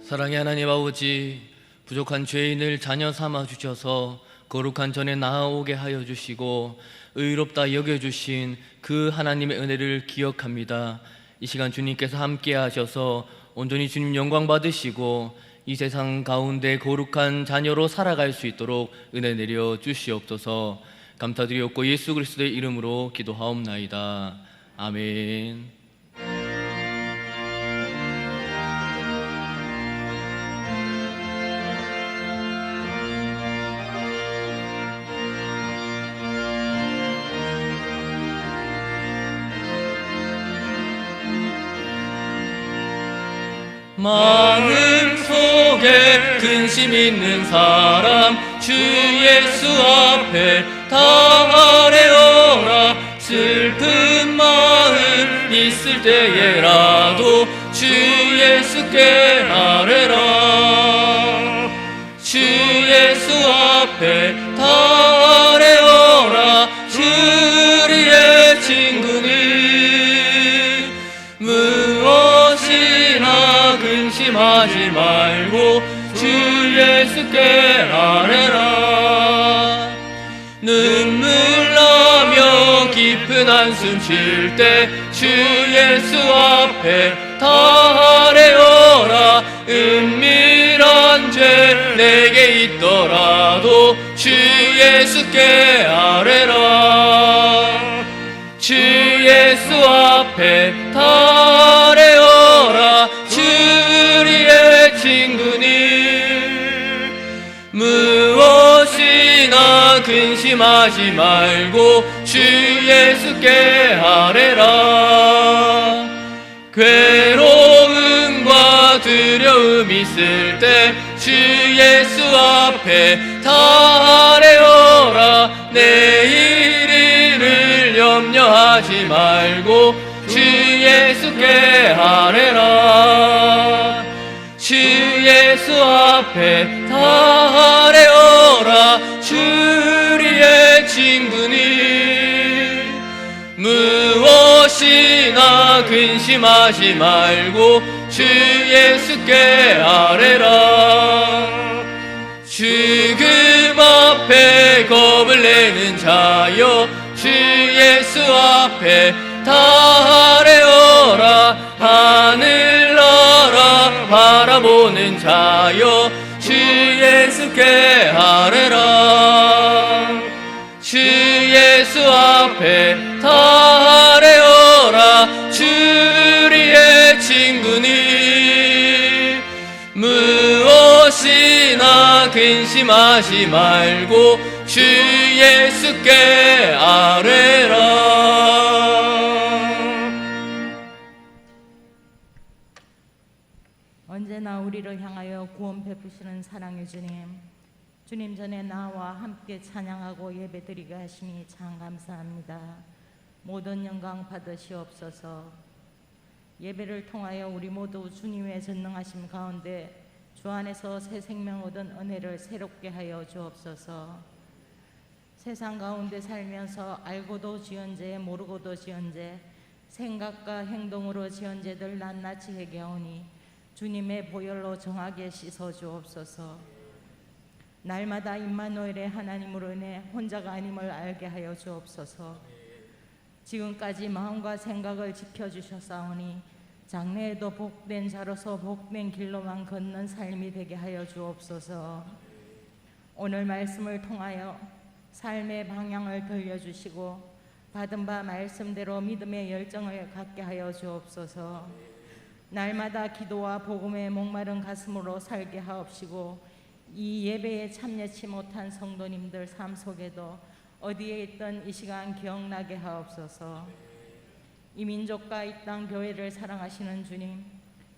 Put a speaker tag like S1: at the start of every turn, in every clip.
S1: 사랑의 하나님 아버지, 부족한 죄인을 자녀 삼아 주셔서 거룩한 전에 나아오게 하여 주시고 의롭다 여겨주신 그 하나님의 은혜를 기억합니다. 이 시간 주님께서 함께 하셔서 온전히 주님 영광 받으시고 이 세상 가운데 거룩한 자녀로 살아갈 수 있도록 은혜 내려 주시옵소서. 감사드리옵고 예수 그리스도의 이름으로 기도하옵나이다. 아멘. 마음 속에 근심 있는 사람 주 예수 앞에 다 아뢰어라. 슬픈 마음 있을 때에라도 주 예수께 아뢰라. 주 예수 앞에 다 아뢰어라. 주리의 친구니 무엇이나 근심하지 말고 주 예수께 아뢰라. 눈물 나며 깊은 한숨 쉴 때 주 예수 앞에 다 아뢰어라. 은밀한 죄 내게 있더라도 주 예수께 아뢰라. 주 예수 앞에 다 아뢰어라. 주리의 친구니 무엇이나 근심하지 말고 주 예수께 아뢰라. 괴로움과 두려움 있을 때 주 예수 앞에 다 아뢰어라. 내일 일을 염려하지 말고 주 예수께 아뢰라. 주 예수 앞에 다 아뢰어라. 주리의 친구니 무엇이나 근심하지 말고 주 예수께 아뢰라. 죽음 앞에 겁을 내는 자여 주 예수 앞에 다 아뢰어라. 하늘나라 바라보는 자여 주 예수께 아뢰라. 주 예수 앞에 다 아뢰어라. 주리의 친구니 무엇이나 근심하지 말고 주 예수께 아뢰라.
S2: 언제나 우리를 향하여 구원 베푸시는 사랑의 주님, 주님 전에 나와 함께 찬양하고 예배드리게 하시니 참 감사합니다. 모든 영광 받으시옵소서. 예배를 통하여 우리 모두 주님의 전능하심 가운데 주 안에서 새 생명 얻은 은혜를 새롭게 하여 주옵소서. 세상 가운데 살면서 알고도 지은 죄 모르고도 지은 죄 생각과 행동으로 지은 죄들 낱낱이 회개하오니 주님의 보혈로 정하게 씻어 주옵소서. 날마다 임마누엘의 하나님으로 인해 혼자가 아님을 알게 하여 주옵소서. 지금까지 마음과 생각을 지켜주셨사오니 장래에도 복된 자로서 복된 길로만 걷는 삶이 되게 하여 주옵소서. 오늘 말씀을 통하여 삶의 방향을 들려주시고 받은 바 말씀대로 믿음의 열정을 갖게 하여 주옵소서. 날마다 기도와 복음에 목마른 가슴으로 살게 하옵시고 이 예배에 참여치 못한 성도님들 삶 속에도 어디에 있던 이 시간 기억나게 하옵소서. 이 민족과 이 땅 교회를 사랑하시는 주님,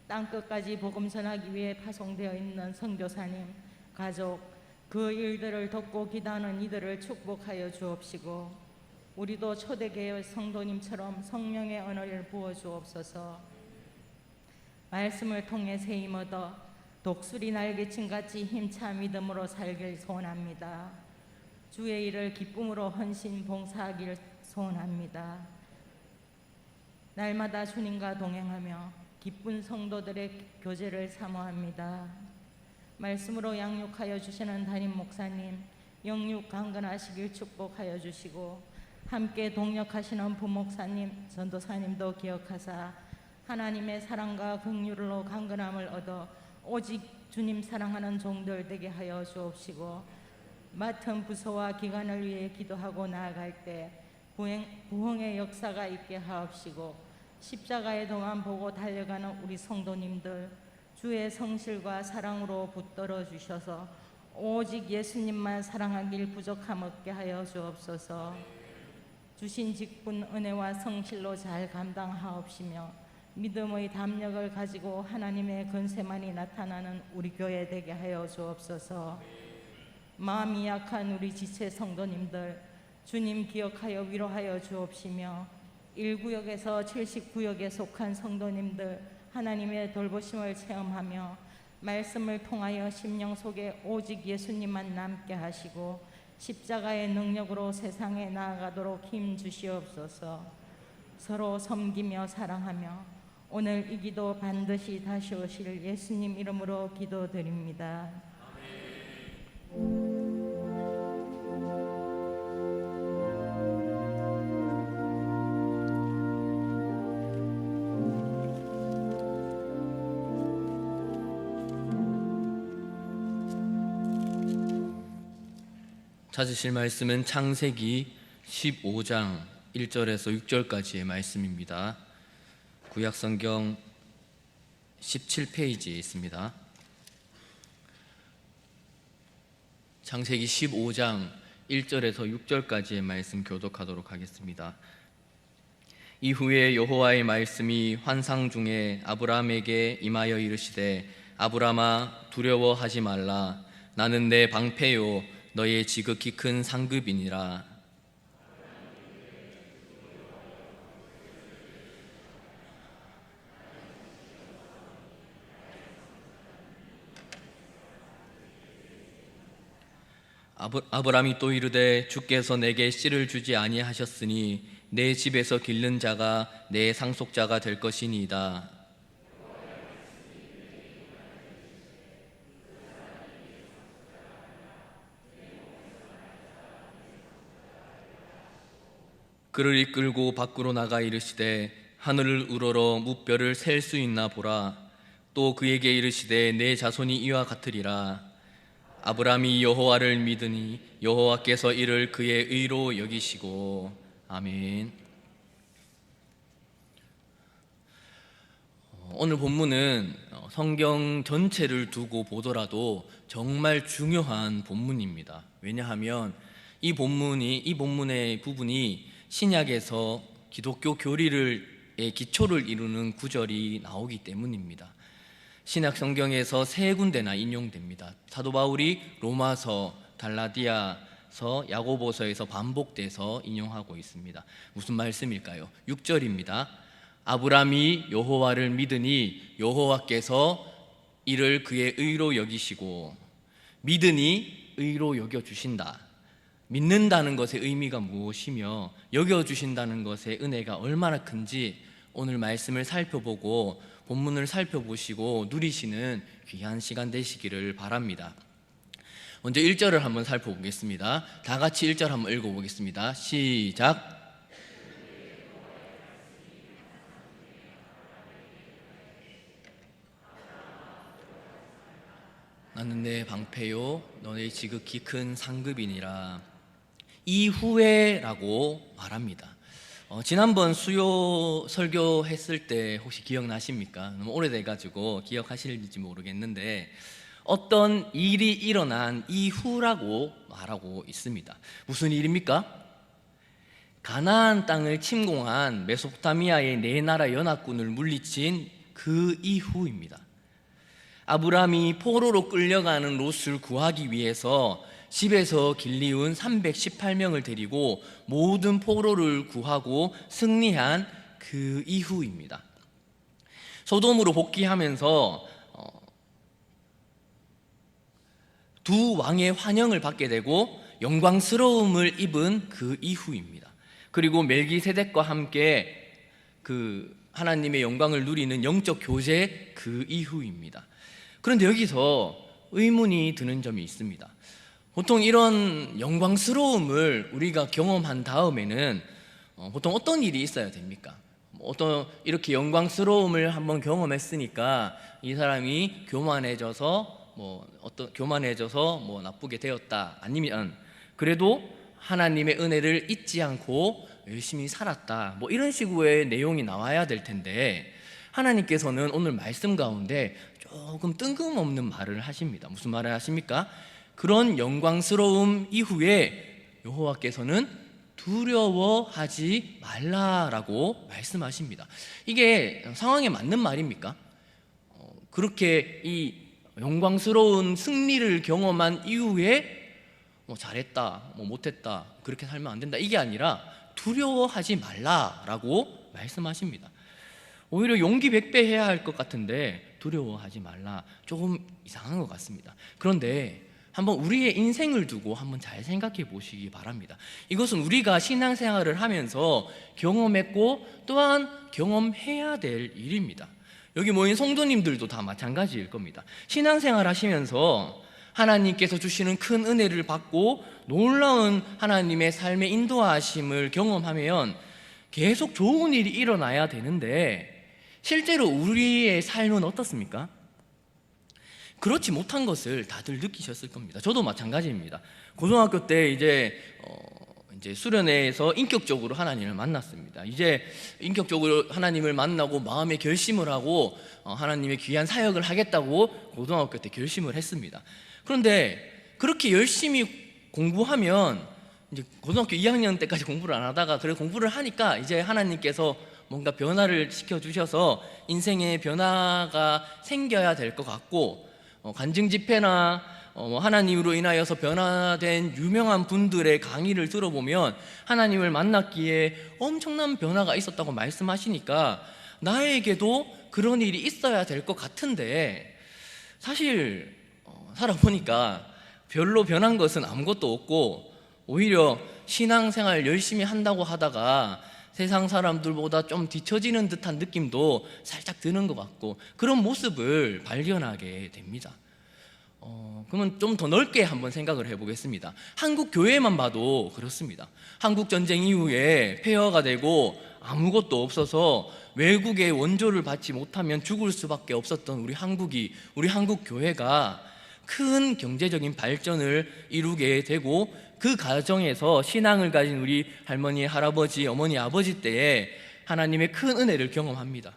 S2: 땅끝까지 복음 전하기 위해 파송되어 있는 선교사님, 가족, 그 일들을 돕고 기도하는 이들을 축복하여 주옵시고 우리도 초대교회 성도님처럼 성령의 언어를 부어 주옵소서. 말씀을 통해 세임 얻어 독수리 날개침같이 힘차 믿음으로 살길 소원합니다. 주의 일을 기쁨으로 헌신 봉사하길 소원합니다. 날마다 주님과 동행하며 기쁜 성도들의 교제를 사모합니다. 말씀으로 양육하여 주시는 담임 목사님 영육 강건하시길 축복하여 주시고, 함께 동역하시는 부목사님, 전도사님도 기억하사 하나님의 사랑과 긍휼로 강건함을 얻어 오직 주님 사랑하는 종들 되게 하여 주옵시고, 맡은 부서와 기관을 위해 기도하고 나아갈 때 부흥의 역사가 있게 하옵시고, 십자가의 도만 보고 달려가는 우리 성도님들 주의 성실과 사랑으로 붙들어 주셔서 오직 예수님만 사랑하길 부족함 없게 하여 주옵소서. 주신 직분 은혜와 성실로 잘 감당하옵시며 믿음의 담력을 가지고 하나님의 권세만이 나타나는 우리 교회 되게 하여 주옵소서. 마음이 약한 우리 지체 성도님들 주님 기억하여 위로하여 주옵시며, 1구역에서 79역에 속한 성도님들 하나님의 돌보심을 체험하며 말씀을 통하여 심령 속에 오직 예수님만 남게 하시고 십자가의 능력으로 세상에 나아가도록 힘 주시옵소서. 서로 섬기며 사랑하며 오늘 이 기도 반드시 다시 오실 예수님 이름으로 기도드립니다.
S1: 찾으실 말씀은 창세기 15장 1절에서 6절까지의 말씀입니다. 구약성경 17페이지에 있습니다. 창세기 15장 1절에서 6절까지의 말씀 교독하도록 하겠습니다. 이후에 여호와의 말씀이 환상 중에 아브라함에게 임하여 이르시되, 아브라함아 두려워하지 말라. 나는 내 방패요 너의 지극히 큰 상급이니라. 아브라함이 또 이르되, 주께서 내게 씨를 주지 아니하셨으니 내 집에서 기른 자가 내 상속자가 될 것이니이다. 그를 이끌고 밖으로 나가 이르시되, 하늘을 우러러 무뼈를 셀 수 있나 보라. 또 그에게 이르시되, 내 자손이 이와 같으리라. 아브라함이 여호와를 믿으니 여호와께서 이를 그의 의로 여기시고. 아멘. 오늘 본문은 성경 전체를 두고 보더라도 정말 중요한 본문입니다. 왜냐하면 이 본문의 부분이 신약에서 기독교 교리의 기초를 이루는 구절이 나오기 때문입니다. 신약 성경에서 세 군데나 인용됩니다. 사도 바울이 로마서, 갈라디아서, 야고보서에서 반복돼서 인용하고 있습니다. 무슨 말씀일까요? 6절입니다. 아브라함이 여호와를 믿으니 여호와께서 이를 그의 의로 여기시고. 믿으니 의로 여겨주신다. 믿는다는 것의 의미가 무엇이며 여겨주신다는 것의 은혜가 얼마나 큰지 오늘 말씀을 살펴보고 본문을 살펴보시고 누리시는 귀한 시간 되시기를 바랍니다. 먼저 1절을 한번 살펴보겠습니다. 다 같이 1절 한번 읽어보겠습니다. 시작. 나는 내 방패요 너의 지극히 큰 상급이니라. 이후에라고 말합니다. 지난번 수요 설교했을 때 혹시 기억나십니까? 너무 오래돼가지고 기억하실지 모르겠는데 어떤 일이 일어난 이후라고 말하고 있습니다. 무슨 일입니까? 가나안 땅을 침공한 메소포타미아의 네 나라 연합군을 물리친 그 이후입니다. 아브라함이 포로로 끌려가는 롯을 구하기 위해서 집에서 길리운 318명을 데리고 모든 포로를 구하고 승리한 그 이후입니다. 소돔으로 복귀하면서 두 왕의 환영을 받게 되고 영광스러움을 입은 그 이후입니다. 그리고 멜기세덱과 함께 그 하나님의 영광을 누리는 영적 교제 그 이후입니다. 그런데 여기서 의문이 드는 점이 있습니다. 보통 이런 영광스러움을 우리가 경험한 다음에는 보통 어떤 일이 있어야 됩니까? 어떤 이렇게 영광스러움을 한번 경험했으니까 이 사람이 교만해져서 나쁘게 되었다, 아니면 그래도 하나님의 은혜를 잊지 않고 열심히 살았다, 이런 식의 내용이 나와야 될 텐데, 하나님께서는 오늘 말씀 가운데 조금 뜬금없는 말을 하십니다. 무슨 말을 하십니까? 그런 영광스러움 이후에 여호와께서는 두려워하지 말라라고 말씀하십니다. 이게 상황에 맞는 말입니까? 그렇게 이 영광스러운 승리를 경험한 이후에 잘했다, 못했다, 그렇게 살면 안 된다, 이게 아니라 두려워하지 말라라고 말씀하십니다. 오히려 용기 100배 해야 할 것 같은데 두려워하지 말라, 조금 이상한 것 같습니다. 그런데 한번 우리의 인생을 두고 한번 잘 생각해 보시기 바랍니다. 이것은 우리가 신앙생활을 하면서 경험했고 또한 경험해야 될 일입니다. 여기 모인 성도님들도 다 마찬가지일 겁니다. 신앙생활 하시면서 하나님께서 주시는 큰 은혜를 받고 놀라운 하나님의 삶의 인도하심을 경험하면 계속 좋은 일이 일어나야 되는데, 실제로 우리의 삶은 어떻습니까? 그렇지 못한 것을 다들 느끼셨을 겁니다. 저도 마찬가지입니다. 고등학교 때 이제 수련회에서 인격적으로 하나님을 만났습니다. 이제 인격적으로 하나님을 만나고 마음에 결심을 하고 하나님의 귀한 사역을 하겠다고 고등학교 때 결심을 했습니다. 그런데 그렇게 열심히 공부하면 이제 고등학교 2학년 때까지 공부를 안 하다가 그래 공부를 하니까 이제 하나님께서 뭔가 변화를 시켜주셔서 인생의 변화가 생겨야 될 것 같고, 간증 집회나 하나님으로 인하여서 변화된 유명한 분들의 강의를 들어보면 하나님을 만났기에 엄청난 변화가 있었다고 말씀하시니까 나에게도 그런 일이 있어야 될 것 같은데, 사실 살아보니까 별로 변한 것은 아무것도 없고, 오히려 신앙생활 열심히 한다고 하다가 세상 사람들보다 좀 뒤처지는 듯한 느낌도 살짝 드는 것 같고, 그런 모습을 발견하게 됩니다. 그러면 좀 더 넓게 한번 생각을 해보겠습니다. 한국 교회만 봐도 그렇습니다. 한국 전쟁 이후에 폐허가 되고 아무것도 없어서 외국의 원조를 받지 못하면 죽을 수밖에 없었던 우리 한국 교회가 큰 경제적인 발전을 이루게 되고, 그 과정에서 신앙을 가진 우리 할머니, 할아버지, 어머니, 아버지 때에 하나님의 큰 은혜를 경험합니다.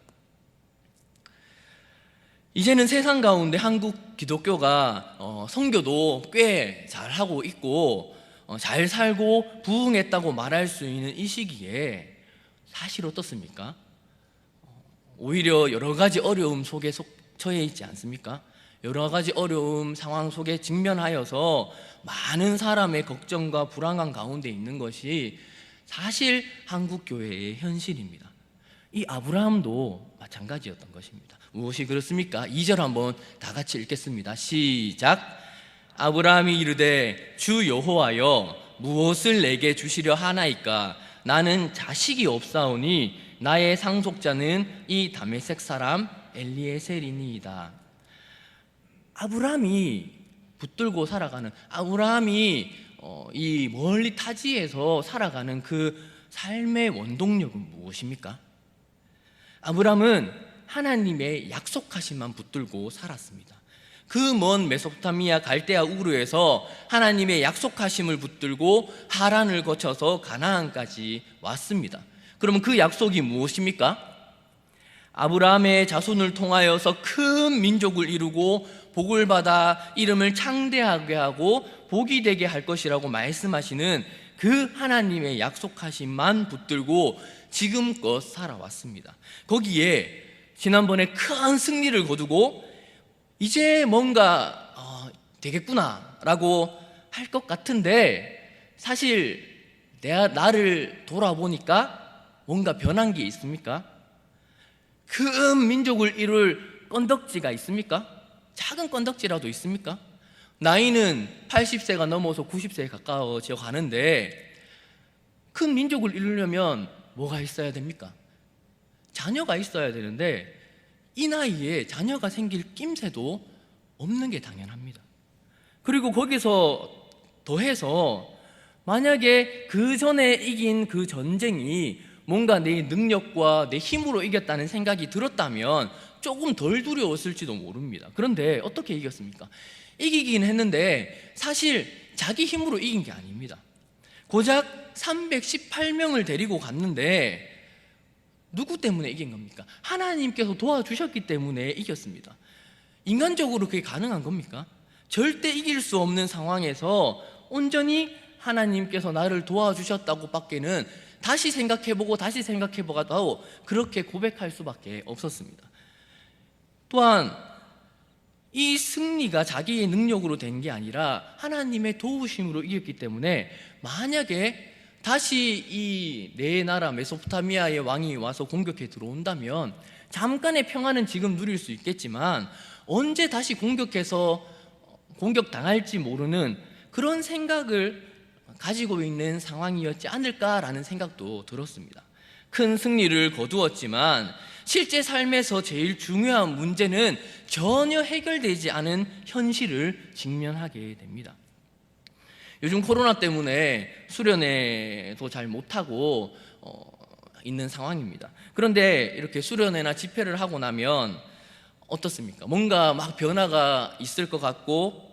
S1: 이제는 세상 가운데 한국 기독교가 선교도 꽤 잘하고 있고 잘 살고 부흥했다고 말할 수 있는 이 시기에 사실 어떻습니까? 오히려 여러 가지 어려움 속에 처해 있지 않습니까? 여러 가지 어려움 상황 속에 직면하여서 많은 사람의 걱정과 불안감 가운데 있는 것이 사실 한국교회의 현실입니다. 이 아브라함도 마찬가지였던 것입니다. 무엇이 그렇습니까? 2절 한번 다 같이 읽겠습니다. 시작. 아브라함이 이르되 주 여호와여 무엇을 내게 주시려 하나이까? 나는 자식이 없사오니 나의 상속자는 이 다메섹 사람 엘리에셀이니이다. 아브라함이 붙들고 살아가는, 아브라함이 이 멀리 타지에서 살아가는 그 삶의 원동력은 무엇입니까? 아브라함은 하나님의 약속하심만 붙들고 살았습니다. 그 먼 메소포타미아 갈대아 우르에서 하나님의 약속하심을 붙들고 하란을 거쳐서 가나안까지 왔습니다. 그러면 그 약속이 무엇입니까? 아브라함의 자손을 통하여서 큰 민족을 이루고 복을 받아 이름을 창대하게 하고 복이 되게 할 것이라고 말씀하시는 그 하나님의 약속하심만 붙들고 지금껏 살아왔습니다. 거기에 지난번에 큰 승리를 거두고 이제 뭔가 되겠구나 라고 할 것 같은데, 사실 나를 돌아보니까 뭔가 변한 게 있습니까? 큰 민족을 이룰 건덕지가 있습니까? 작은 건덕지라도 있습니까? 나이는 80세가 넘어서 90세에 가까워져 가는데 큰 민족을 이루려면 뭐가 있어야 됩니까? 자녀가 있어야 되는데 이 나이에 자녀가 생길 낌새도 없는 게 당연합니다. 그리고 거기서 더해서 만약에 그 전에 이긴 그 전쟁이 뭔가 내 능력과 내 힘으로 이겼다는 생각이 들었다면 조금 덜 두려웠을지도 모릅니다. 그런데 어떻게 이겼습니까? 이기긴 했는데 사실 자기 힘으로 이긴 게 아닙니다. 고작 318명을 데리고 갔는데 누구 때문에 이긴 겁니까? 하나님께서 도와주셨기 때문에 이겼습니다. 인간적으로 그게 가능한 겁니까? 절대 이길 수 없는 상황에서 온전히 하나님께서 나를 도와주셨다고 밖에는 다시 생각해보고 그렇게 고백할 수밖에 없었습니다. 또한 이 승리가 자기의 능력으로 된 게 아니라 하나님의 도우심으로 이겼기 때문에 만약에 다시 이 내 나라 메소포타미아의 왕이 와서 공격해 들어온다면 잠깐의 평화는 지금 누릴 수 있겠지만 언제 다시 공격당할지 모르는 그런 생각을 가지고 있는 상황이었지 않을까라는 생각도 들었습니다. 큰 승리를 거두었지만 실제 삶에서 제일 중요한 문제는 전혀 해결되지 않은 현실을 직면하게 됩니다. 요즘 코로나 때문에 수련회도 잘 못하고 있는 상황입니다. 그런데 이렇게 수련회나 집회를 하고 나면 어떻습니까? 뭔가 막 변화가 있을 것 같고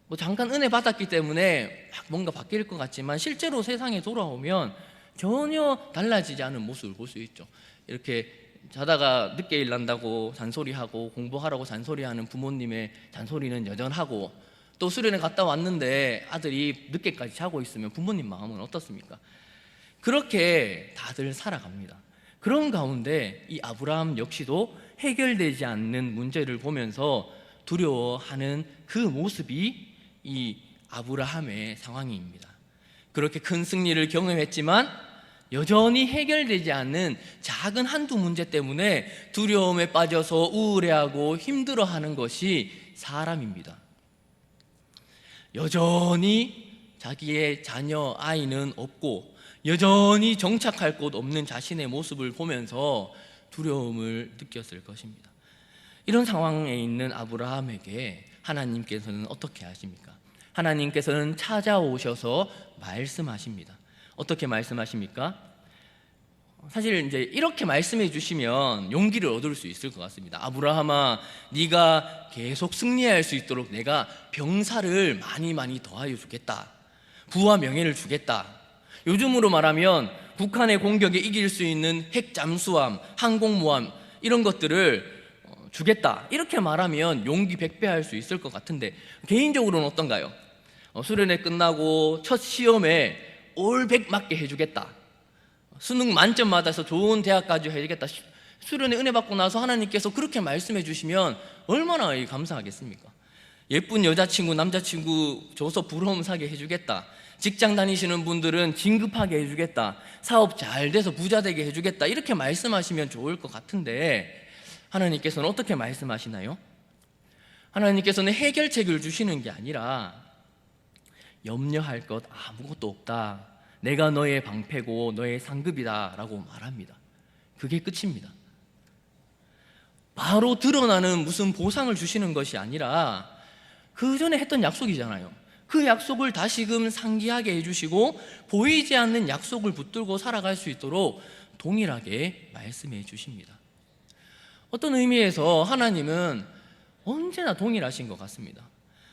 S1: 뭐 잠깐 은혜 받았기 때문에 막 뭔가 바뀔 것 같지만 실제로 세상에 돌아오면 전혀 달라지지 않은 모습을 볼 수 있죠. 이렇게 자다가 늦게 일난다고 잔소리하고 공부하라고 잔소리하는 부모님의 잔소리는 여전하고, 또 수련회 갔다 왔는데 아들이 늦게까지 자고 있으면 부모님 마음은 어떻습니까? 그렇게 다들 살아갑니다. 그런 가운데 이 아브라함 역시도 해결되지 않는 문제를 보면서 두려워하는 그 모습이 이 아브라함의 상황입니다. 그렇게 큰 승리를 경험했지만 여전히 해결되지 않는 작은 한두 문제 때문에 두려움에 빠져서 우울해하고 힘들어하는 것이 사람입니다. 여전히 자기의 자녀, 아이는 없고 여전히 정착할 곳 없는 자신의 모습을 보면서 두려움을 느꼈을 것입니다. 이런 상황에 있는 아브라함에게 하나님께서는 어떻게 하십니까? 하나님께서는 찾아오셔서 말씀하십니다. 어떻게 말씀하십니까? 사실 이제 이렇게 말씀해 주시면 용기를 얻을 수 있을 것 같습니다. 아브라함아, 네가 계속 승리할 수 있도록 내가 병사를 많이 더하여 주겠다. 부와 명예를 주겠다. 요즘으로 말하면 북한의 공격에 이길 수 있는 핵 잠수함, 항공모함 이런 것들을 주겠다. 이렇게 말하면 용기 100배 할 수 있을 것 같은데 개인적으로는 어떤가요? 수련회 끝나고 첫 시험에 올 100 맞게 해주겠다. 수능 만점 받아서 좋은 대학까지 해주겠다. 수련회 은혜 받고 나서 하나님께서 그렇게 말씀해 주시면 얼마나 감사하겠습니까? 예쁜 여자친구, 남자친구 줘서 부러움 사게 해주겠다. 직장 다니시는 분들은 진급하게 해주겠다. 사업 잘 돼서 부자 되게 해주겠다. 이렇게 말씀하시면 좋을 것 같은데 하나님께서는 어떻게 말씀하시나요? 하나님께서는 해결책을 주시는 게 아니라 염려할 것 아무것도 없다. 내가 너의 방패고 너의 상급이다 라고 말합니다. 그게 끝입니다. 바로 드러나는 무슨 보상을 주시는 것이 아니라 그 전에 했던 약속이잖아요. 그 약속을 다시금 상기하게 해주시고 보이지 않는 약속을 붙들고 살아갈 수 있도록 동일하게 말씀해 주십니다. 어떤 의미에서 하나님은 언제나 동일하신 것 같습니다.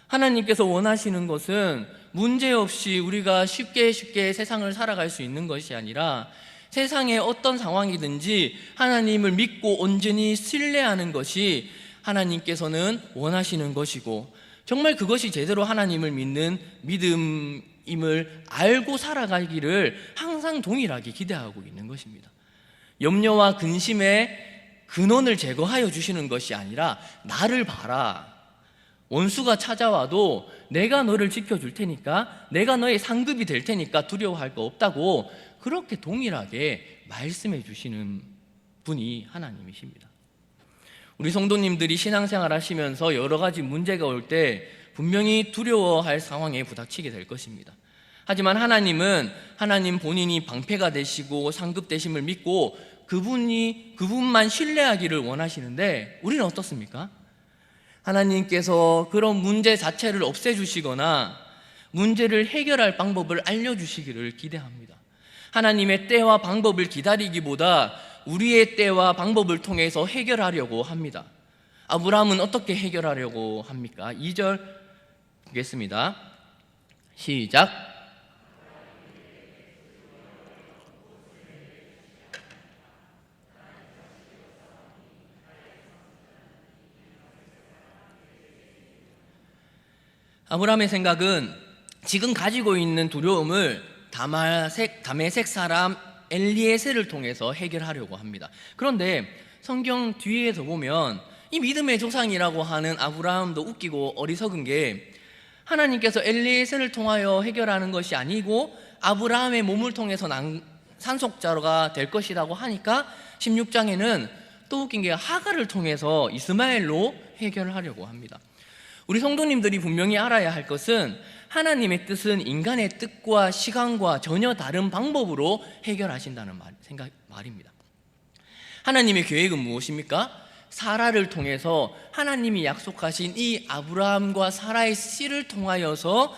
S1: 하나님께서 원하시는 것은 문제없이 우리가 쉽게 세상을 살아갈 수 있는 것이 아니라 세상의 어떤 상황이든지 하나님을 믿고 온전히 신뢰하는 것이 하나님께서는 원하시는 것이고, 정말 그것이 제대로 하나님을 믿는 믿음임을 알고 살아가기를 항상 동일하게 기대하고 있는 것입니다. 염려와 근심의 근원을 제거하여 주시는 것이 아니라 나를 봐라. 원수가 찾아와도 내가 너를 지켜줄 테니까, 내가 너의 상급이 될 테니까 두려워할 거 없다고 그렇게 동일하게 말씀해 주시는 분이 하나님이십니다. 우리 성도님들이 신앙생활 하시면서 여러 가지 문제가 올 때 분명히 두려워할 상황에 부닥치게 될 것입니다. 하지만 하나님은 하나님 본인이 방패가 되시고 상급 되심을 믿고 그분만 신뢰하기를 원하시는데 우리는 어떻습니까? 하나님께서 그런 문제 자체를 없애주시거나 문제를 해결할 방법을 알려주시기를 기대합니다. 하나님의 때와 방법을 기다리기보다 우리의 때와 방법을 통해서 해결하려고 합니다. 아브라함은 어떻게 해결하려고 합니까? 2절 보겠습니다. 시작. 아브라함의 생각은 지금 가지고 있는 두려움을 다메섹 사람 엘리에셀을 통해서 해결하려고 합니다. 그런데 성경 뒤에서 보면 이 믿음의 조상이라고 하는 아브라함도 웃기고 어리석은 게 하나님께서 엘리에셀을 통하여 해결하는 것이 아니고 아브라함의 몸을 통해서 산속자가 될 것이라고 하니까 16장에는 또 웃긴 게 하갈을 통해서 이스마엘로 해결하려고 합니다. 우리 성도님들이 분명히 알아야 할 것은 하나님의 뜻은 인간의 뜻과 시간과 전혀 다른 방법으로 해결하신다는 말입니다. 하나님의 계획은 무엇입니까? 사라를 통해서 하나님이 약속하신 이 아브라함과 사라의 씨를 통하여서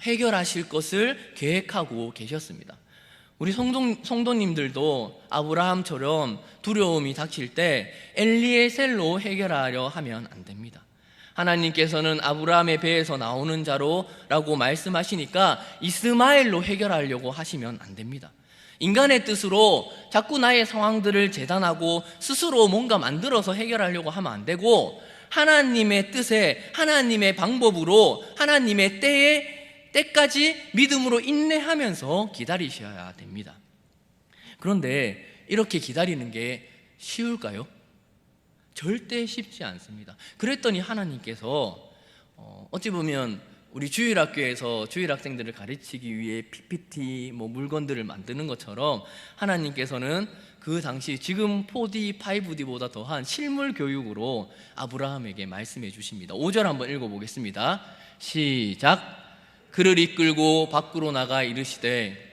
S1: 해결하실 것을 계획하고 계셨습니다. 우리 성도님들도 아브라함처럼 두려움이 닥칠 때 엘리에셀로 해결하려 하면 안 됩니다. 하나님께서는 아브라함의 배에서 나오는 자로라고 말씀하시니까 이스마엘로 해결하려고 하시면 안 됩니다. 인간의 뜻으로 자꾸 나의 상황들을 재단하고 스스로 뭔가 만들어서 해결하려고 하면 안 되고 하나님의 뜻에 하나님의 방법으로 하나님의 때까지 믿음으로 인내하면서 기다리셔야 됩니다. 그런데 이렇게 기다리는 게 쉬울까요? 절대 쉽지 않습니다. 그랬더니 하나님께서 어찌 보면 우리 주일학교에서 주일학생들을 가르치기 위해 PPT 물건들을 만드는 것처럼 하나님께서는 그 당시 지금 4D, 5D보다 더한 실물 교육으로 아브라함에게 말씀해 주십니다. 5절 한번 읽어보겠습니다. 시작. 그를 이끌고 밖으로 나가 이르시되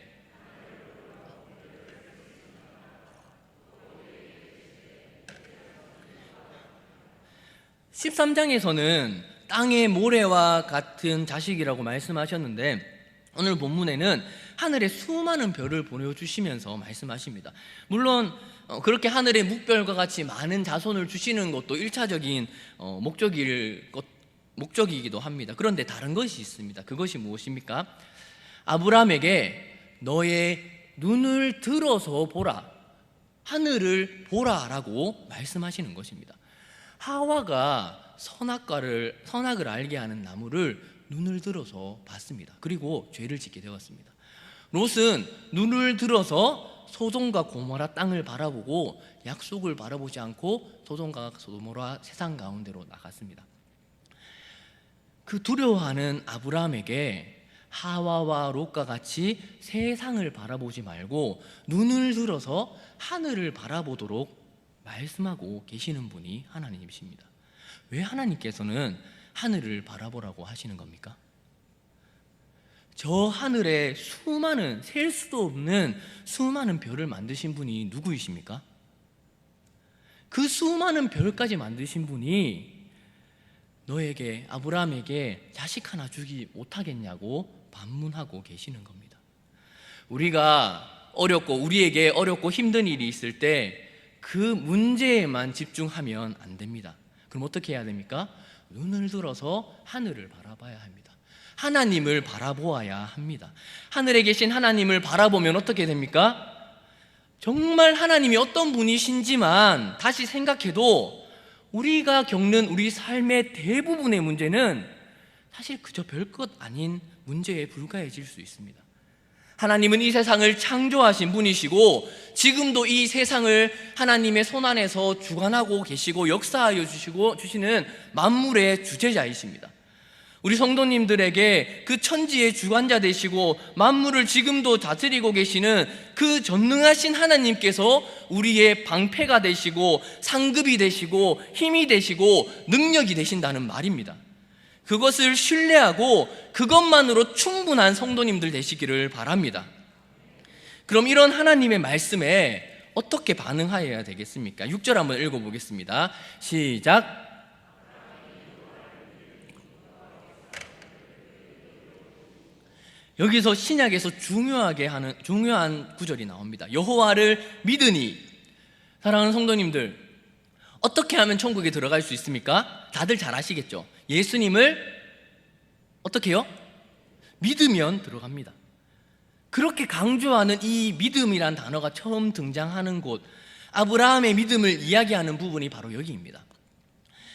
S1: 13장에서는 땅의 모래와 같은 자식이라고 말씀하셨는데 오늘 본문에는 하늘에 수많은 별을 보내주시면서 말씀하십니다. 물론 그렇게 하늘에 묵별과 같이 많은 자손을 주시는 것도 1차적인 목적이기도 합니다. 그런데 다른 것이 있습니다. 그것이 무엇입니까? 아브라함에게 너의 눈을 들어서 보라, 하늘을 보라라고 말씀하시는 것입니다. 하와가 선악을 알게 하는 나무를 눈을 들어서 봤습니다. 그리고 죄를 짓게 되었습니다. 롯은 눈을 들어서 소돔과 고모라 땅을 바라보고 약속을 바라보지 않고 소돔과 고모라 세상 가운데로 나갔습니다. 그 두려워하는 아브라함에게 하와와 롯과 같이 세상을 바라보지 말고 눈을 들어서 하늘을 바라보도록 말씀하고 계시는 분이 하나님이십니다. 왜 하나님께서는 하늘을 바라보라고 하시는 겁니까? 저 하늘에 셀 수도 없는 수많은 별을 만드신 분이 누구이십니까? 그 수많은 별까지 만드신 분이 너에게, 아브라함에게 자식 하나 주기 못하겠냐고 반문하고 계시는 겁니다. 우리에게 어렵고 힘든 일이 있을 때 그 문제에만 집중하면 안 됩니다. 그럼 어떻게 해야 됩니까? 눈을 들어서 하늘을 바라봐야 합니다. 하나님을 바라보아야 합니다. 하늘에 계신 하나님을 바라보면 어떻게 됩니까? 정말 하나님이 어떤 분이신지만 다시 생각해도 우리가 겪는 우리 삶의 대부분의 문제는 사실 그저 별것 아닌 문제에 불과해질 수 있습니다. 하나님은 이 세상을 창조하신 분이시고 지금도 이 세상을 하나님의 손안에서 주관하고 계시고 역사하여 주시는 만물의 주재자이십니다. 우리 성도님들에게 그 천지의 주관자 되시고 만물을 지금도 다스리고 계시는 그 전능하신 하나님께서 우리의 방패가 되시고 상급이 되시고 힘이 되시고 능력이 되신다는 말입니다. 그것을 신뢰하고 그것만으로 충분한 성도님들 되시기를 바랍니다. 그럼 이런 하나님의 말씀에 어떻게 반응하여야 되겠습니까? 6절 한번 읽어보겠습니다. 시작. 여기서 신약에서 중요한 구절이 나옵니다. 여호와를 믿으니. 사랑하는 성도님들, 어떻게 하면 천국에 들어갈 수 있습니까? 다들 잘 아시겠죠? 예수님을 어떻게 해요? 믿으면 들어갑니다. 그렇게 강조하는 이 믿음이란 단어가 처음 등장하는 곳, 아브라함의 믿음을 이야기하는 부분이 바로 여기입니다.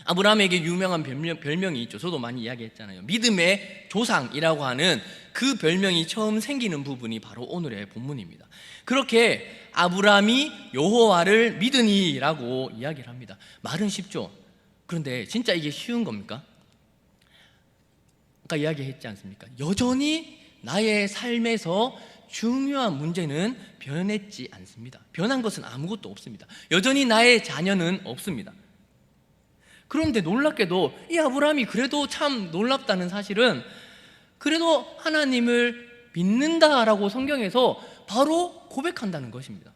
S1: 아브라함에게 유명한 별명이 있죠. 저도 많이 이야기했잖아요. 믿음의 조상이라고 하는 그 별명이 처음 생기는 부분이 바로 오늘의 본문입니다. 그렇게 아브라함이 여호와를 믿으니라고 이야기를 합니다. 말은 쉽죠. 그런데 진짜 이게 쉬운 겁니까? 아까 이야기했지 않습니까? 여전히 나의 삶에서 중요한 문제는 변했지 않습니다. 변한 것은 아무것도 없습니다. 여전히 나의 자녀는 없습니다. 그런데 놀랍게도 이 아브라함이 그래도 참 놀랍다는 사실은, 그래도 하나님을 믿는다라고 성경에서 바로 고백한다는 것입니다.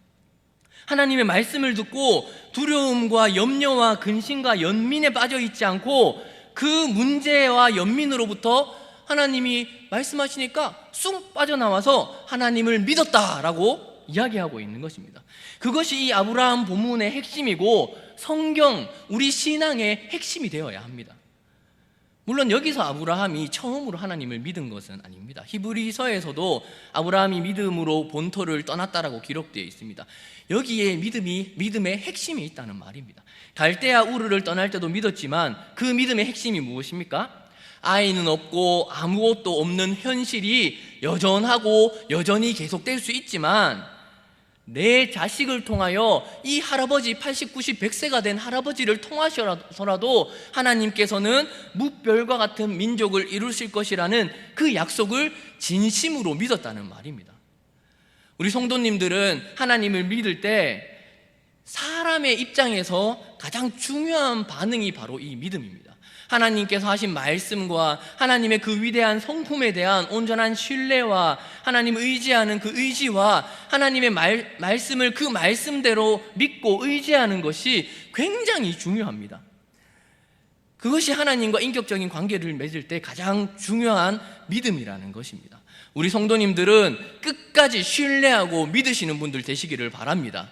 S1: 하나님의 말씀을 듣고 두려움과 염려와 근심과 연민에 빠져 있지 않고 그 문제와 연민으로부터 하나님이 말씀하시니까 쑥 빠져나와서 하나님을 믿었다라고 이야기하고 있는 것입니다. 그것이 이 아브라함 본문의 핵심이고 성경, 우리 신앙의 핵심이 되어야 합니다. 물론 여기서 아브라함이 처음으로 하나님을 믿은 것은 아닙니다. 히브리서에서도 아브라함이 믿음으로 본토를 떠났다라고 기록되어 있습니다. 여기에 믿음의 핵심이 있다는 말입니다. 갈대아 우르를 떠날 때도 믿었지만 그 믿음의 핵심이 무엇입니까? 아이는 없고 아무것도 없는 현실이 여전하고 여전히 계속될 수 있지만 내 자식을 통하여 이 할아버지 80, 90, 100세가 된 할아버지를 통하셔서라도 하나님께서는 무별과 같은 민족을 이루실 것이라는 그 약속을 진심으로 믿었다는 말입니다. 우리 성도님들은 하나님을 믿을 때 사람의 입장에서 가장 중요한 반응이 바로 이 믿음입니다. 하나님께서 하신 말씀과 하나님의 그 위대한 성품에 대한 온전한 신뢰와 하나님을 의지하는 그 의지와 하나님의 말씀을 그 말씀대로 믿고 의지하는 것이 굉장히 중요합니다. 그것이 하나님과 인격적인 관계를 맺을 때 가장 중요한 믿음이라는 것입니다. 우리 성도님들은 끝까지 신뢰하고 믿으시는 분들 되시기를 바랍니다.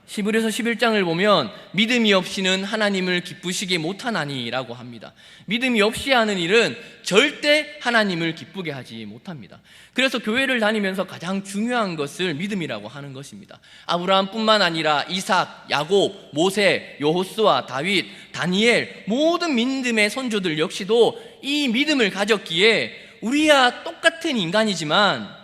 S1: 히브리서 11장을 보면 믿음이 없이는 하나님을 기쁘시게 못하나니라고 합니다. 믿음이 없이 하는 일은 절대 하나님을 기쁘게 하지 못합니다. 그래서 교회를 다니면서 가장 중요한 것을 믿음이라고 하는 것입니다. 아브라함뿐만 아니라 이삭, 야곱, 모세, 여호수아, 다윗, 다니엘 모든 믿음의 선조들 역시도 이 믿음을 가졌기에 우리와 똑같은 인간이지만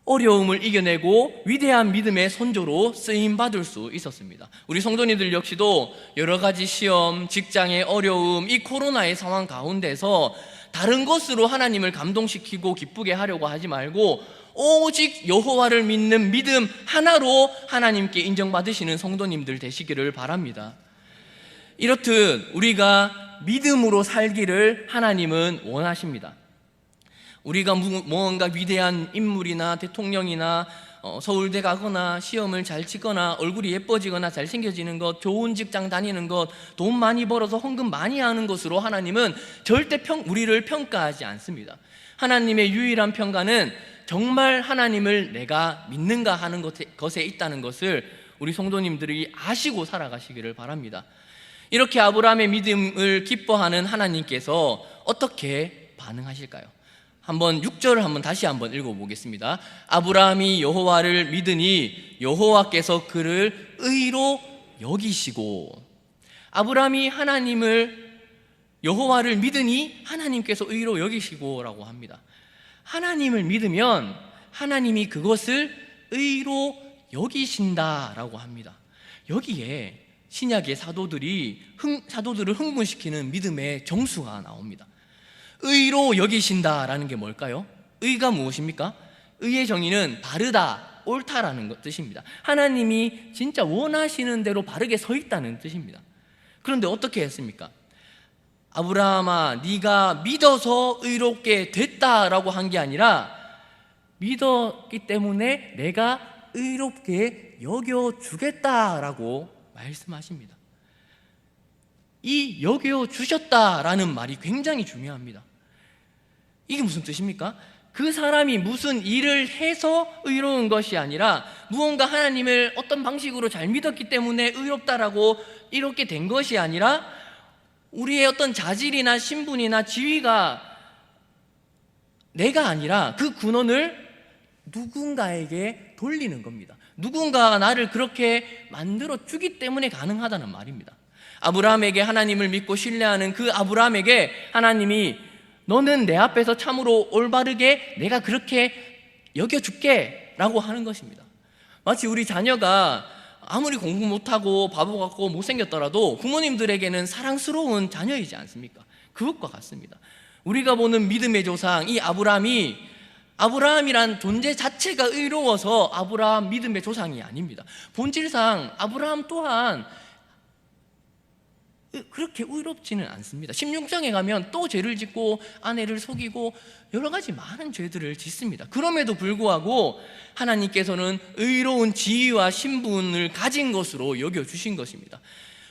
S1: 어려움을 이겨내고 위대한 믿음의 선조로 쓰임받을 수 있었습니다. 우리 성도님들 역시도 여러 가지 시험, 직장의 어려움, 이 코로나의 상황 가운데서 다른 것으로 하나님을 감동시키고 기쁘게 하려고 하지 말고 오직 여호와를 믿는 믿음 하나로 하나님께 인정받으시는 성도님들 되시기를 바랍니다. 이렇듯 우리가 믿음으로 살기를 하나님은 원하십니다. 우리가 무언가 위대한 인물이나 대통령이나 서울대 가거나 시험을 잘 치거나 얼굴이 예뻐지거나 잘생겨지는 것, 좋은 직장 다니는 것, 돈 많이 벌어서 헌금 많이 하는 것으로 하나님은 절대 우리를 평가하지 않습니다. 하나님의 유일한 평가는 정말 하나님을 내가 믿는가 하는 것에 있다는 것을 우리 성도님들이 아시고 살아가시기를 바랍니다. 이렇게 아브라함의 믿음을 기뻐하는 하나님께서 어떻게 반응하실까요? 한번 6절을 다시 한번 읽어보겠습니다. 아브라함이 여호와를 믿으니 여호와께서 그를 의로 여기시고. 아브라함이 여호와를 믿으니 하나님께서 의로 여기시고라고 합니다. 하나님을 믿으면 하나님이 그것을 의로 여기신다라고 합니다. 여기에 신약의 사도들을 흥분시키는 믿음의 정수가 나옵니다. 의로 여기신다라는 게 뭘까요? 의가 무엇입니까? 의의 정의는 바르다, 옳다라는 뜻입니다. 하나님이 진짜 원하시는 대로 바르게 서 있다는 뜻입니다. 그런데 어떻게 했습니까? 아브라함아, 네가 믿어서 의롭게 됐다라고 한 게 아니라 믿었기 때문에 내가 의롭게 여겨주겠다라고 말씀하십니다. 이 여겨주셨다라는 말이 굉장히 중요합니다. 이게 무슨 뜻입니까? 그 사람이 무슨 일을 해서 의로운 것이 아니라 무언가 하나님을 어떤 방식으로 잘 믿었기 때문에 의롭다라고 이렇게 된 것이 아니라 우리의 어떤 자질이나 신분이나 지위가 내가 아니라 그 근원을 누군가에게 돌리는 겁니다. 누군가가 나를 그렇게 만들어 주기 때문에 가능하다는 말입니다. 아브라함에게 하나님을 믿고 신뢰하는 그 아브라함에게 하나님이 너는 내 앞에서 참으로 올바르게 내가 그렇게 여겨줄게 라고 하는 것입니다. 마치 우리 자녀가 아무리 공부 못하고 바보 같고 못생겼더라도 부모님들에게는 사랑스러운 자녀이지 않습니까? 그것과 같습니다. 우리가 보는 믿음의 조상 이 아브라함이란 존재 자체가 의로워서 아브라함 믿음의 조상이 아닙니다. 본질상 아브라함 또한 그렇게 의롭지는 않습니다. 16장에 가면 또 죄를 짓고 아내를 속이고 여러 가지 많은 죄들을 짓습니다. 그럼에도 불구하고 하나님께서는 의로운 지위와 신분을 가진 것으로 여겨주신 것입니다.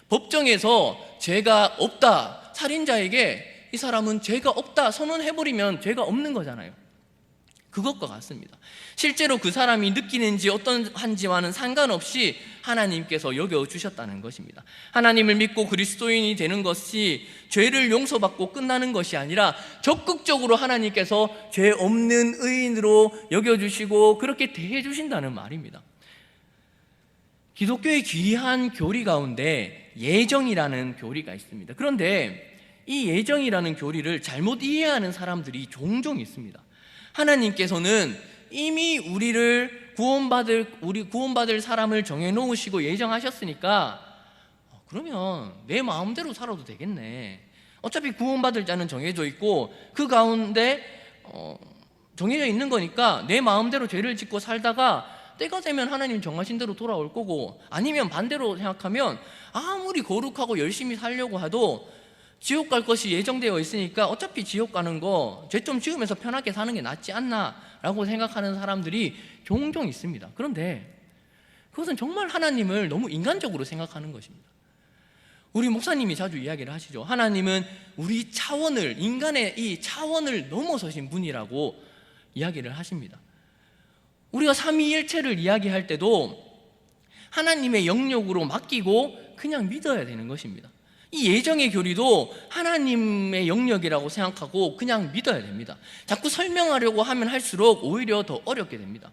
S1: 법정에서 죄가 없다, 살인자에게 이 사람은 죄가 없다 선언해버리면 죄가 없는 거잖아요. 그것과 같습니다. 실제로 그 사람이 느끼는지 어떠한지와는 상관없이 하나님께서 여겨주셨다는 것입니다. 하나님을 믿고 그리스도인이 되는 것이 죄를 용서받고 끝나는 것이 아니라 적극적으로 하나님께서 죄 없는 의인으로 여겨주시고 그렇게 대해주신다는 말입니다. 기독교의 귀한 교리 가운데 예정이라는 교리가 있습니다. 그런데 이 예정이라는 교리를 잘못 이해하는 사람들이 종종 있습니다. 하나님께서는 이미 우리를 구원받을 사람을 정해놓으시고 예정하셨으니까 그러면 내 마음대로 살아도 되겠네. 어차피 구원받을 자는 정해져 있고 그 가운데 정해져 있는 거니까 내 마음대로 죄를 짓고 살다가 때가 되면 하나님 정하신 대로 돌아올 거고, 아니면 반대로 생각하면 아무리 거룩하고 열심히 살려고 해도 지옥 갈 것이 예정되어 있으니까 어차피 지옥 가는 거 죄 좀 지으면서 편하게 사는 게 낫지 않나 라고 생각하는 사람들이 종종 있습니다. 그런데 그것은 정말 하나님을 너무 인간적으로 생각하는 것입니다. 우리 목사님이 자주 이야기를 하시죠. 하나님은 우리 차원을, 인간의 이 차원을 넘어서신 분이라고 이야기를 하십니다. 우리가 삼위일체를 이야기할 때도 하나님의 영역으로 맡기고 그냥 믿어야 되는 것입니다. 이 예정의 교리도 하나님의 영역이라고 생각하고 그냥 믿어야 됩니다. 자꾸 설명하려고 하면 할수록 오히려 더 어렵게 됩니다.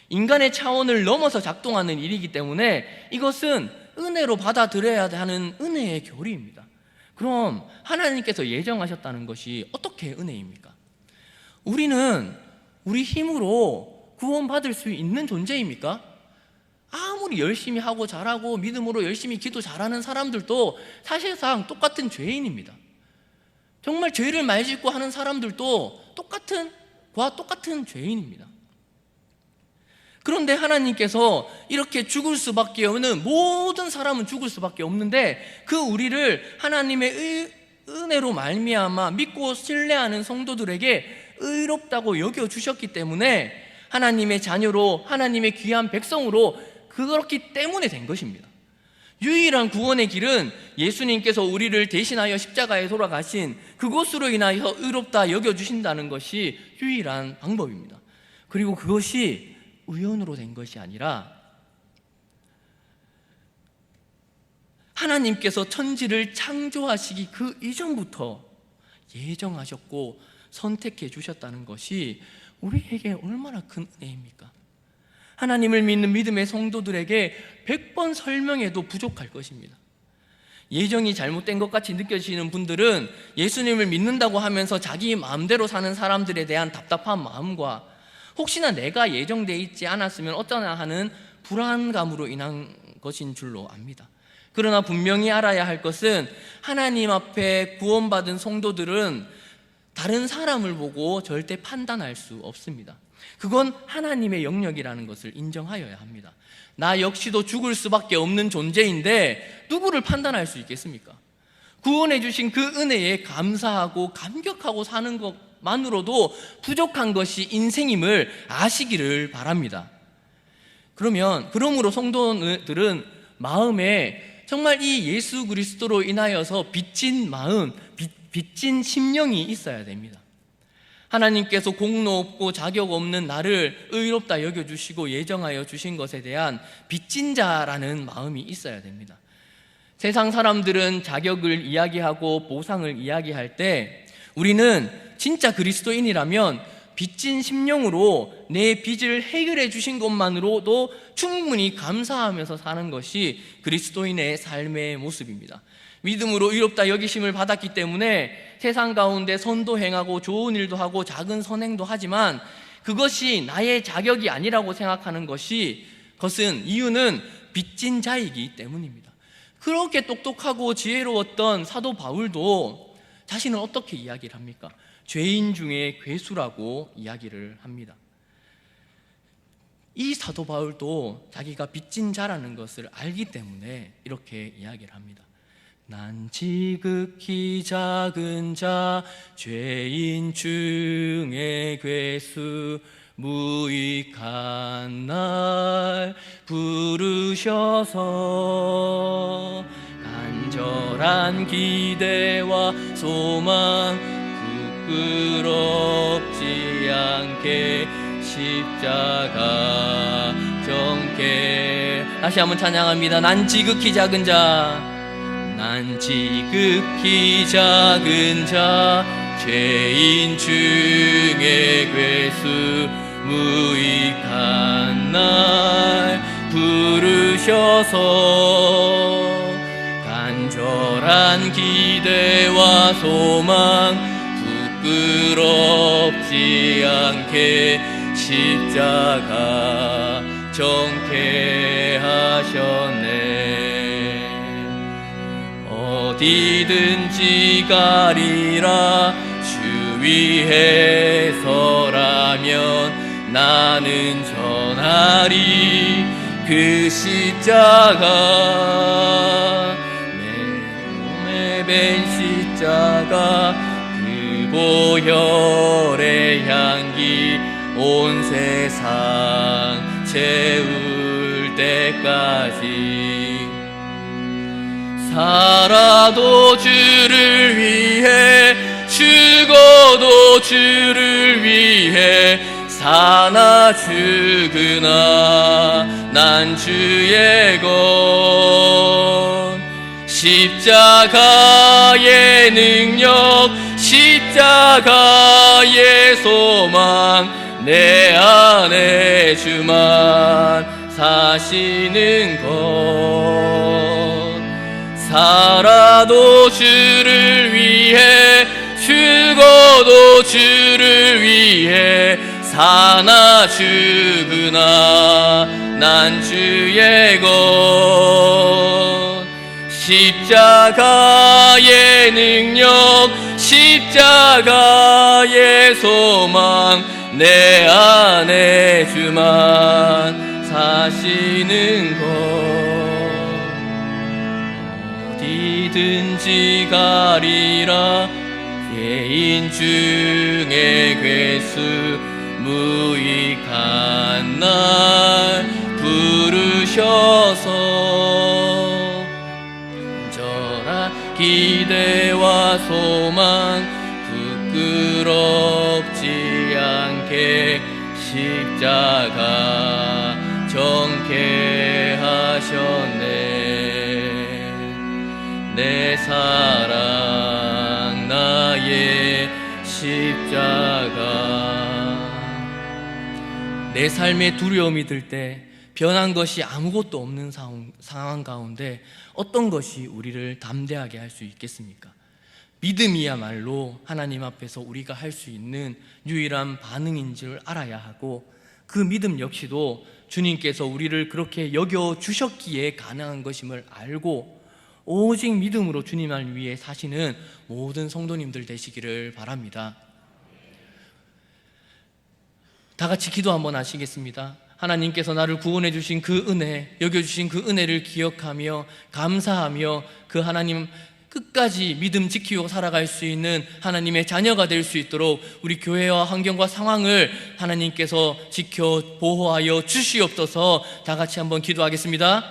S1: 인간의 차원을 넘어서 작동하는 일이기 때문에 이것은 은혜로 받아들여야 하는 은혜의 교리입니다. 그럼 하나님께서 예정하셨다는 것이 어떻게 은혜입니까? 우리는 우리 힘으로 구원받을 수 있는 존재입니까? 아무리 열심히 하고 잘하고 믿음으로 열심히 기도 잘하는 사람들도 사실상 똑같은 죄인입니다. 정말 죄를 말짓고 하는 사람들도 똑같은 죄인입니다. 그런데 하나님께서 이렇게 죽을 수밖에 없는, 모든 사람은 죽을 수밖에 없는데 그 우리를 하나님의 은혜로 말미암아 믿고 신뢰하는 성도들에게 의롭다고 여겨주셨기 때문에 하나님의 자녀로, 하나님의 귀한 백성으로 그렇기 때문에 된 것입니다. 유일한 구원의 길은 예수님께서 우리를 대신하여 십자가에 돌아가신 그것으로 인하여 의롭다 여겨주신다는 것이 유일한 방법입니다. 그리고 그것이 우연으로 된 것이 아니라 하나님께서 천지를 창조하시기 그 이전부터 예정하셨고 선택해 주셨다는 것이 우리에게 얼마나 큰 은혜입니까? 하나님을 믿는 믿음의 성도들에게 100번 설명해도 부족할 것입니다. 예정이 잘못된 것 같이 느껴지는 분들은 예수님을 믿는다고 하면서 자기 마음대로 사는 사람들에 대한 답답한 마음과 혹시나 내가 예정되어 있지 않았으면 어쩌나 하는 불안감으로 인한 것인 줄로 압니다. 그러나 분명히 알아야 할 것은 하나님 앞에 구원받은 성도들은 다른 사람을 보고 절대 판단할 수 없습니다. 그건 하나님의 영역이라는 것을 인정하여야 합니다. 나 역시도 죽을 수밖에 없는 존재인데 누구를 판단할 수 있겠습니까? 구원해 주신 그 은혜에 감사하고 감격하고 사는 것만으로도 부족한 것이 인생임을 아시기를 바랍니다. 그러므로 성도들은 마음에 정말 이 예수 그리스도로 인하여서 빚진 마음, 빚진 심령이 있어야 됩니다. 하나님께서 공로 없고 자격 없는 나를 의롭다 여겨주시고 예정하여 주신 것에 대한 빚진 자라는 마음이 있어야 됩니다. 세상 사람들은 자격을 이야기하고 보상을 이야기할 때 우리는 진짜 그리스도인이라면 빚진 심령으로 내 빚을 해결해 주신 것만으로도 충분히 감사하면서 사는 것이 그리스도인의 삶의 모습입니다. 믿음으로 의롭다 여기심을 받았기 때문에 세상 가운데 선도 행하고 좋은 일도 하고 작은 선행도 하지만 그것이 나의 자격이 아니라고 생각하는 것은 이유는 빚진 자이기 때문입니다. 그렇게 똑똑하고 지혜로웠던 사도 바울도 자신은 어떻게 이야기를 합니까? 죄인 중에 괴수라고 이야기를 합니다. 이 사도 바울도 자기가 빚진 자라는 것을 알기 때문에 이렇게 이야기를 합니다. 난 지극히 작은 자, 죄인 중에 괴수, 무익한 날 부르셔서 간절한 기대와 소망 부끄럽지 않게 십자가 정케. 다시 한번 찬양합니다. 난 지극히 작은 자, 난 지극히 작은 자, 죄인 중에 괴수, 무익한 날 부르셔서 간절한 기대와 소망 부끄럽지 않게 십자가 정케 하셨네. 어디든지 가리라 주 위에 서라면 나는 전하리 그 십자가. 내 몸에 밴 십자가 그 보혈의 향기 온 세상 채울 때까지 살아도 주를 위해 죽어도 주를 위해 사나 죽으나 난 주의 것. 십자가의 능력 십자가의 소망 내 안에 주만 사시는 것. 살아도 주를 위해 죽어도 주를 위해 사나 죽으나 난 주의 것. 십자가의 능력 십자가의 소망 내 안에 주만 사시는 것. 어디든지 가리라 죄인 중에 괴수 무익한 날 부르셔서 간절한 기대와 소망 부끄럽지 않게 십자가 정케 하셨네. 내 사랑 나의 십자가. 내 삶에 두려움이 들 때 변한 것이 아무것도 없는 상황 가운데 어떤 것이 우리를 담대하게 할 수 있겠습니까? 믿음이야말로 하나님 앞에서 우리가 할 수 있는 유일한 반응인 줄 알아야 하고 그 믿음 역시도 주님께서 우리를 그렇게 여겨주셨기에 가능한 것임을 알고 오직 믿음으로 주님을 위해 사시는 모든 성도님들 되시기를 바랍니다. 다 같이 기도 한번 하시겠습니다. 하나님께서 나를 구원해 주신 그 은혜, 여겨주신 그 은혜를 기억하며 감사하며 그 하나님 끝까지 믿음 지키고 살아갈 수 있는 하나님의 자녀가 될 수 있도록 우리 교회와 환경과 상황을 하나님께서 지켜 보호하여 주시옵소서. 다 같이 한번 기도하겠습니다.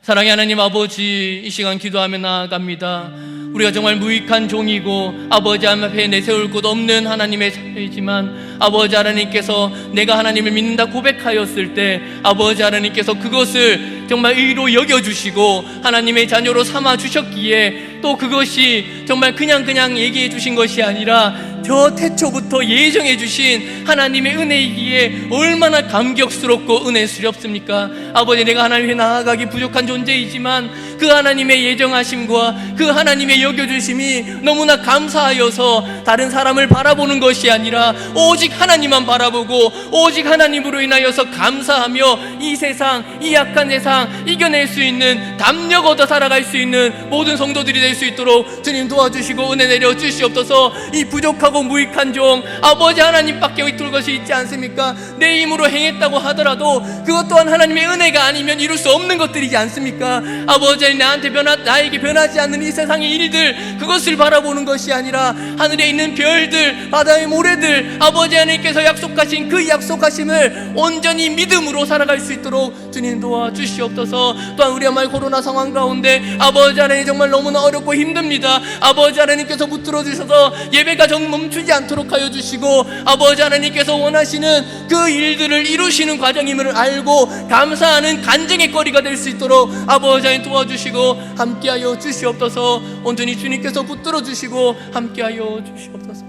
S1: 사랑의 하나님 아버지, 이 시간 기도하며 나아갑니다. 우리가 정말 무익한 종이고 아버지 앞에 내세울 곳 없는 하나님의 자녀이지만 아버지 하나님께서 내가 하나님을 믿는다 고백하였을 때 아버지 하나님께서 그것을 정말 의로 여겨주시고 하나님의 자녀로 삼아주셨기에 또 그것이 정말 그냥 얘기해 주신 것이 아니라 저 태초부터 예정해 주신 하나님의 은혜이기에 얼마나 감격스럽고 은혜스럽습니까? 아버지, 내가 하나님께 나아가기 부족한 존재이지만 그 하나님의 예정하심과 그 하나님의 여겨주심이 너무나 감사하여서 다른 사람을 바라보는 것이 아니라 오직 하나님만 바라보고 오직 하나님으로 인하여서 감사하며 이 세상, 이 약한 세상 이겨낼 수 있는 담력 얻어 살아갈 수 있는 모든 성도들이 될 수 있도록 주님 도와주시고 은혜 내려 주시옵소서. 이 부족하고 무익한 종 아버지 하나님밖에 이룰 것이 있지 않습니까? 내 힘으로 행했다고 하더라도 그것 또한 하나님의 은혜가 아니면 이룰 수 없는 것들이지 않습니까? 아버지, 나에게 변하지 않는 이 세상의 일들, 그것을 바라보는 것이 아니라 하늘에 있는 별들, 바다의 모래들, 아버지 하나님께서 약속하신 그 약속하심을 온전히 믿음으로 살아갈 수 있도록 주님 도와주시옵소서. 또한 우리 정말 코로나 상황 가운데 아버지 하나님 정말 너무나 어렵고 힘듭니다. 아버지 하나님께서 붙들어 주셔서 예배가 정 멈추지 않도록 하여 주시고 아버지 하나님께서 원하시는 그 일들을 이루시는 과정임을 알고 감사하는 간증의 거리가 될 수 있도록 아버지 하나님 도와주시고 함께하여 주시옵소서. 온전히 주님께서 붙들어 주시고 함께하여 주시옵소서.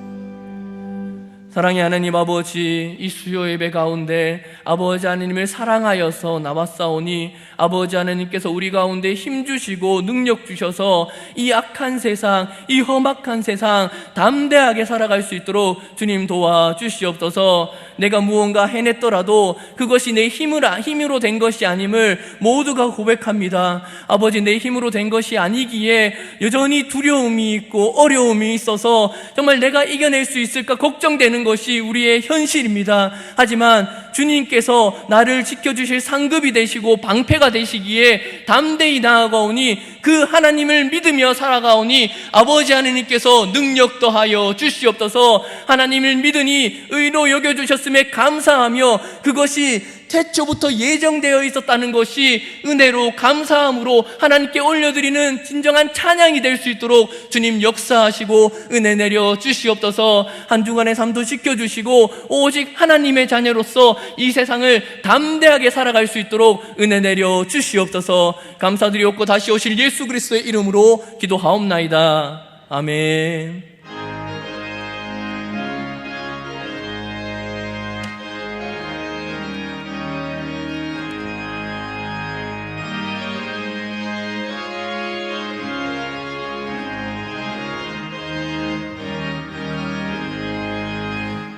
S1: 사랑의 하나님 아버지, 이 수요 예배 가운데 아버지 하나님을 사랑하여서 나왔사오니 아버지 하나님께서 우리 가운데 힘주시고 능력 주셔서 이 악한 세상, 이 험악한 세상 담대하게 살아갈 수 있도록 주님 도와주시옵소서. 내가 무언가 해냈더라도 그것이 내 힘으로 된 것이 아님을 모두가 고백합니다. 아버지, 내 힘으로 된 것이 아니기에 여전히 두려움이 있고 어려움이 있어서 정말 내가 이겨낼 수 있을까 걱정되는 것이 우리의 현실입니다. 하지만 주님께서 나를 지켜주실 상급이 되시고 방패가 되시기에 담대히 나아가오니 그 하나님을 믿으며 살아가오니 아버지 하나님께서 능력 더하여 주시옵소서. 하나님을 믿으니 의로 여겨주셨음에 감사하며 그것이 태초부터 예정되어 있었다는 것이 은혜로 감사함으로 하나님께 올려드리는 진정한 찬양이 될 수 있도록 주님 역사하시고 은혜 내려 주시옵소서. 한 주간의 삶도 지켜주시고 오직 하나님의 자녀로서 이 세상을 담대하게 살아갈 수 있도록 은혜 내려 주시옵소서. 감사드리옵고 다시 오실 예수 그리스도의 이름으로 기도하옵나이다. 아멘.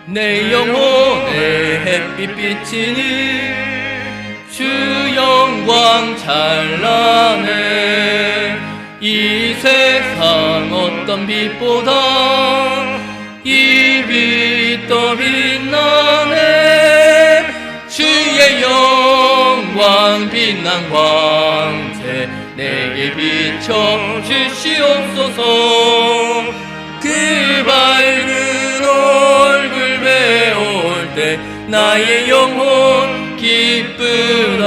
S1: 내 영혼의 햇빛 비치니 주 영광 찬란해. 이 세상 어떤 빛보다 이 빛 더 빛나네. 주의 영광 빛난 광채 내게 비춰 주시옵소서. 그 밝은 얼굴 배울 때 나의 영혼 기쁘다.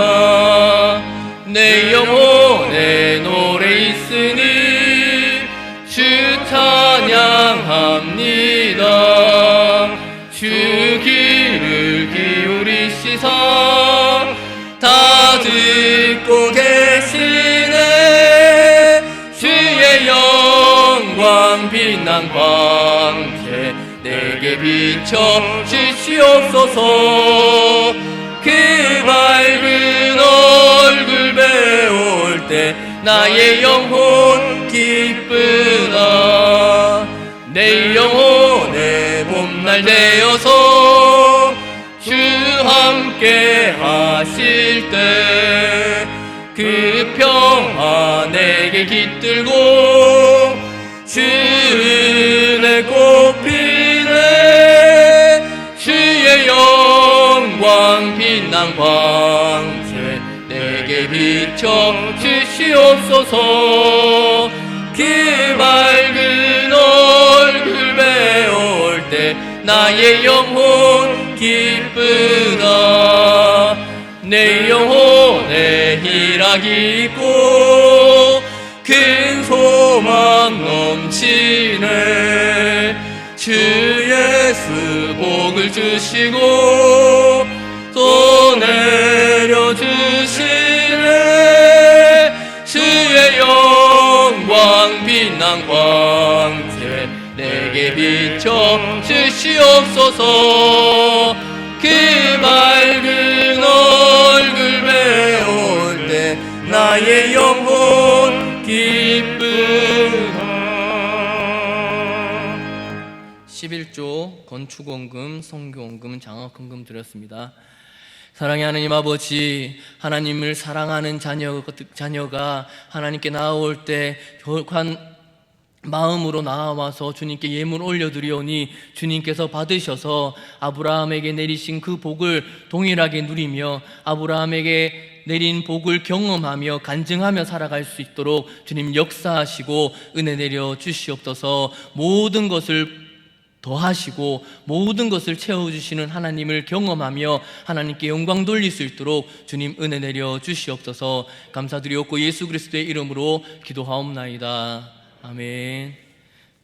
S1: 내 영혼에 노래 있으니 주 찬양합니다. 주 귀를 기울이시사 다 듣고 계시네. 주의 영광 빛난 광채 내게 비춰 주시옵소서. 그 밝은 얼굴 배울 때 나의 영혼 기쁘다. 내 영혼의 봄날 되어서 주 함께 하실 때 그 평화 내게 깃들고 주 은혜 꽃피네. 주의 영광 빛난 광채 내게 비춰 주시옵소서. 그 그 맑은 얼굴 배울 때 나의 영혼 기쁘다. 내 영혼에 희락이 있고 큰 소망 넘치네. 주 예수 복을 주시고 또 내려주시네. 주의 영광 빛난 광채 내게 비춰 주시옵소서. 그 맑은 얼굴 배울 때 나의 영혼 기쁘다. 11조 건축원금, 성교원금, 장학헌금 드렸습니다. 사랑의 하나님 아버지, 하나님을 사랑하는 자녀가 하나님께 나아올 때 한 마음으로 나아와서 주님께 예물 올려드리오니 주님께서 받으셔서 아브라함에게 내리신 그 복을 동일하게 누리며 아브라함에게 내린 복을 경험하며 간증하며 살아갈 수 있도록 주님 역사하시고 은혜 내려 주시옵소서. 모든 것을 더하시고 모든 것을 채워주시는 하나님을 경험하며 하나님께 영광 돌릴 수 있도록 주님 은혜 내려 주시옵소서. 감사드리옵고 예수 그리스도의 이름으로 기도하옵나이다. 아멘.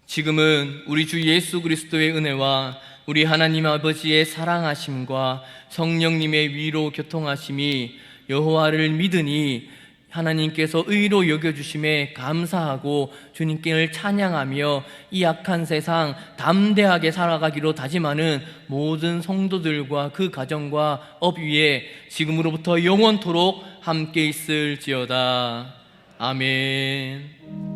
S1: 지금은 우리 주 예수 그리스도의 은혜와 우리 하나님 아버지의 사랑하심과 성령님의 위로 교통하심이 여호와를 믿으니 하나님께서 의로 여겨주심에 감사하고 주님께 찬양하며 이 악한 세상 담대하게 살아가기로 다짐하는 모든 성도들과 그 가정과 업 위에 지금으로부터 영원토록 함께 있을지어다. 아멘.